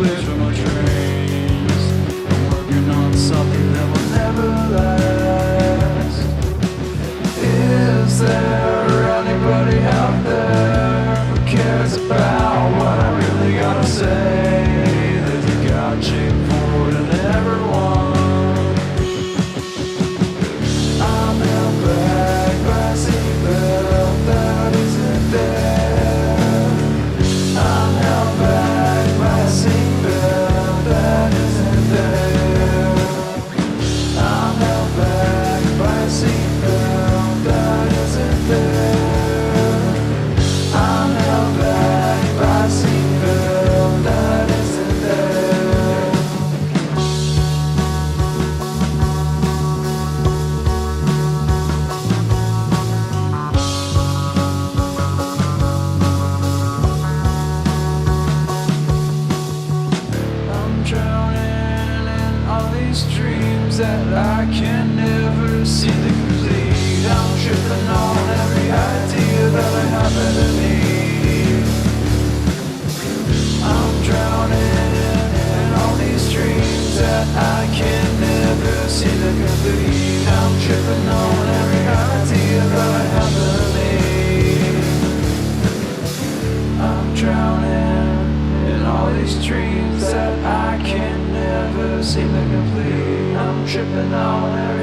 clear from my dreams. I'm working on something that will never last. Is there anybody out there who cares about what I really gotta say? There's a God shaped forward in everyone. I'm held back by a seatbelt that isn't there. I'm held back by a seatbelt that isn't there. I'm held back by a seatbelt that isn't there. I'm held back by a seatbelt that isn't there. I'm drowning in all these dreams that I can never seem to complete. I'm tripping on every idea that I happen to need. I'm drowning in all these dreams that I can never seem to complete. I'm tripping on every idea that I happen to need. I'm drowning in all these dreams that I can never seem to complete. I'm tripping on every